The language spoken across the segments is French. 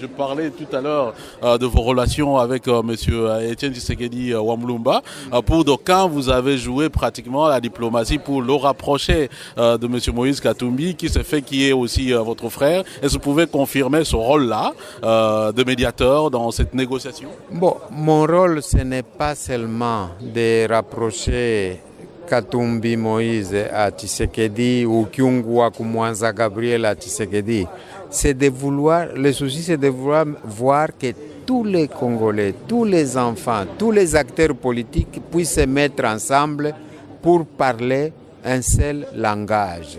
Je parlais tout à l'heure de vos relations avec Monsieur Etienne Tshisekedi Wamlumba. Pour d'aucuns, vous avez joué pratiquement à la diplomatie pour le rapprocher de Monsieur Moïse Katumbi, qui est aussi votre frère. Est-ce que vous pouvez confirmer ce rôle-là de médiateur dans cette négociation? Bon, mon rôle, ce n'est pas seulement de rapprocher Katumbi Moïse à Tshisekedi ou Kyungwa Kumwanza Gabriel à Tshisekedi. Le souci, c'est de vouloir voir que tous les Congolais, tous les enfants, tous les acteurs politiques puissent se mettre ensemble pour parler un seul langage.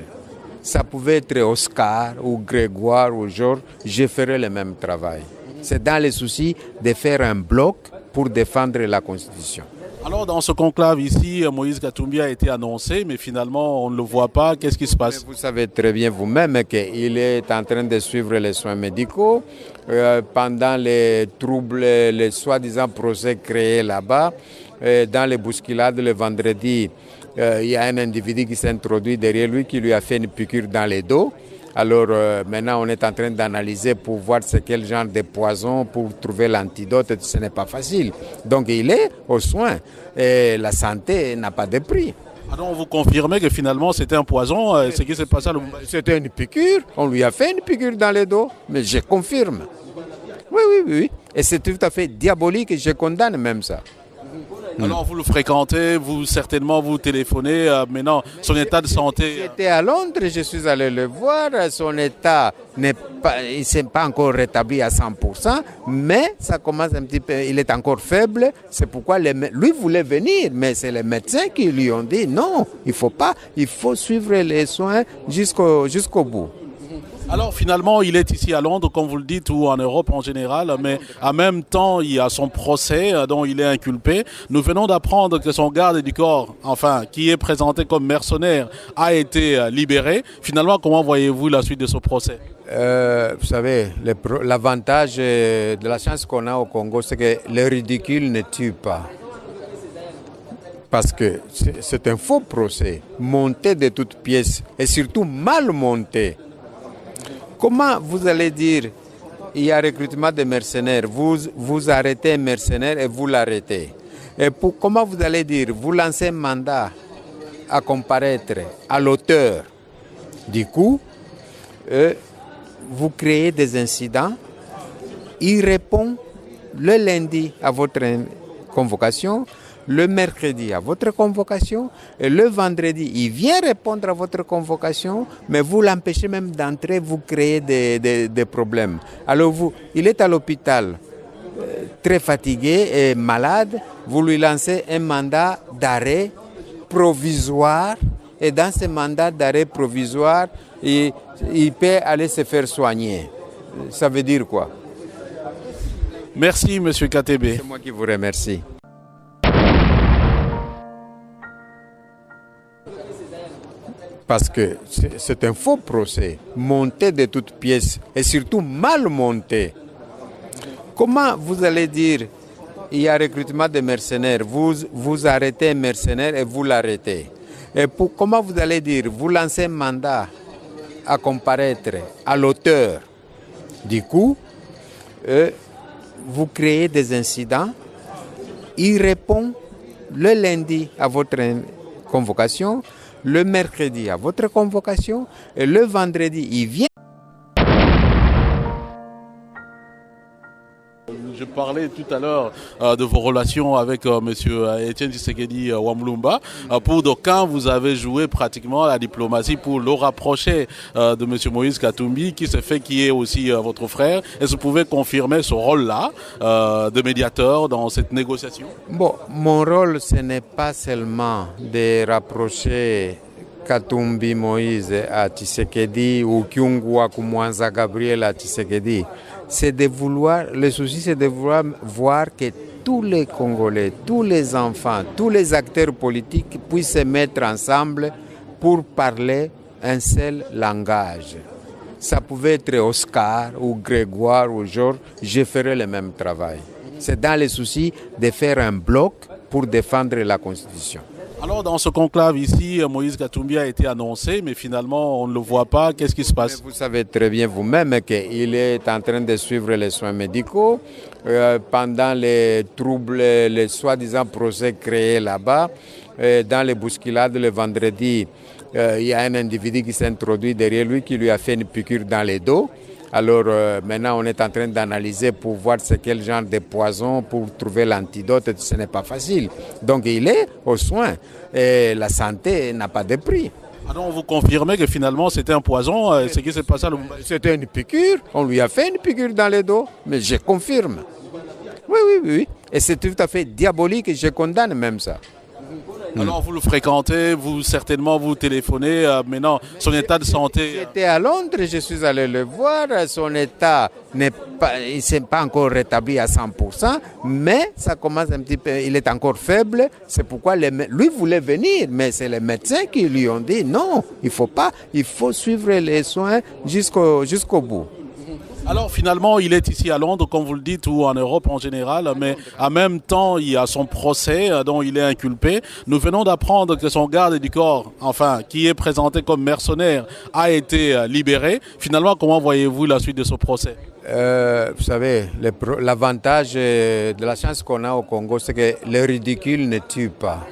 Ça pouvait être Oscar ou Grégoire ou Georges, je ferais le même travail. C'est dans le souci de faire un bloc pour défendre la Constitution. Alors dans ce conclave ici, Moïse Katumbi a été annoncé, mais finalement on ne le voit pas. Qu'est-ce qui se passe? Vous savez très bien vous-même qu'il est en train de suivre les soins médicaux pendant les troubles, les soi-disant procès créés là-bas. Dans les bousculades le vendredi, il y a un individu qui s'est introduit derrière lui qui lui a fait une piqûre dans le dos. Alors maintenant, on est en train d'analyser pour voir c'est quel genre de poison pour trouver l'antidote. Ce n'est pas facile. Donc il est aux soins et la santé n'a pas de prix. Alors vous confirmez que finalement c'était un poison, ce qui s'est passé à Lubumbashi? C'était une piqûre, on lui a fait une piqûre dans le dos, mais je confirme. Oui. Et c'est tout à fait diabolique et je condamne même ça. Alors vous le fréquentez, certainement vous téléphonez, maintenant son état de santé... J'étais à Londres, je suis allé le voir, son état il ne s'est pas encore rétabli à 100%, mais ça commence un petit peu, il est encore faible, c'est pourquoi lui voulait venir, mais c'est les médecins qui lui ont dit non, il faut pas, il faut suivre les soins jusqu'au bout. Alors finalement, il est ici à Londres, comme vous le dites, ou en Europe en général, mais en même temps, il y a son procès dont il est inculpé. Nous venons d'apprendre que son garde du corps, enfin, qui est présenté comme mercenaire, a été libéré. Finalement, comment voyez-vous la suite de ce procès? Vous savez, l'avantage de la chance qu'on a au Congo, c'est que le ridicule ne tue pas. Parce que c'est un faux procès, monté de toutes pièces, et surtout mal monté. Comment vous allez dire il y a recrutement de mercenaires, vous arrêtez un mercenaire et vous l'arrêtez? Et comment vous allez dire vous lancez un mandat à comparaître à l'auteur? Du coup, vous créez des incidents. Il répond le lundi à votre convocation, le mercredi à votre convocation, et le vendredi, il vient répondre à votre convocation, mais vous l'empêchez même d'entrer, vous créez des problèmes. Alors il est à l'hôpital, très fatigué et malade, vous lui lancez un mandat d'arrêt provisoire, et dans ce mandat d'arrêt provisoire, il peut aller se faire soigner. Ça veut dire quoi? Merci, M. Katebe. C'est moi qui vous remercie. Parce que c'est un faux procès, monté de toutes pièces et surtout mal monté. Comment vous allez dire il y a recrutement de mercenaires, vous arrêtez un mercenaire et vous l'arrêtez? Et comment vous allez dire vous lancez un mandat à comparaître à l'auteur? Du coup, vous créez des incidents. Il répond le lundi à votre convocation, le mercredi à votre convocation, et le vendredi, il vient. Je parlais tout à l'heure de vos relations avec Monsieur Etienne Tshisekedi Wamlumba. Pour d'aucuns, vous avez joué pratiquement à la diplomatie pour le rapprocher de Monsieur Moïse Katumbi, qui est aussi votre frère. Est-ce que vous pouvez confirmer ce rôle-là de médiateur dans cette négociation? Bon, mon rôle, ce n'est pas seulement de rapprocher Katumbi Moïse à Tshisekedi ou Kyungwa Kumwanza Gabriel à Tshisekedi. Le souci, c'est de vouloir voir que tous les Congolais, tous les enfants, tous les acteurs politiques puissent se mettre ensemble pour parler un seul langage. Ça pouvait être Oscar ou Grégoire ou Georges, je ferais le même travail. C'est dans le souci de faire un bloc pour défendre la Constitution. Alors dans ce conclave ici, Moïse Katumbi a été annoncé, mais finalement on ne le voit pas. Qu'est-ce qui se passe? Vous savez très bien vous-même qu'il est en train de suivre les soins médicaux pendant les troubles, les soi-disant procès créés là-bas. Dans les bousculades le vendredi, il y a un individu qui s'est introduit derrière lui qui lui a fait une piqûre dans le dos. Alors maintenant on est en train d'analyser pour voir c'est quel genre de poison pour trouver l'antidote. Ce n'est pas facile. Donc il est aux soins et la santé n'a pas de prix. Alors vous confirmez que finalement c'était un poison, ce qui s'est passé à Lubumbashi? C'était une piqûre, on lui a fait une piqûre dans le dos, mais je confirme. Oui. Et c'est tout à fait diabolique et je condamne même ça. Alors vous le fréquentez, vous certainement vous téléphonez, maintenant son état de santé... J'étais à Londres, je suis allé le voir, son état n'est pas, il ne s'est pas encore rétabli à 100%, mais ça commence un petit peu, il est encore faible, c'est pourquoi lui voulait venir, mais c'est les médecins qui lui ont dit non, il faut pas, il faut suivre les soins jusqu'au bout. Alors finalement, il est ici à Londres, comme vous le dites, ou en Europe en général, mais en même temps, il y a son procès dont il est inculpé. Nous venons d'apprendre que son garde du corps, enfin, qui est présenté comme mercenaire, a été libéré. Finalement, comment voyez-vous la suite de ce procès? Vous savez, l'avantage de la chance qu'on a au Congo, c'est que le ridicule ne tue pas.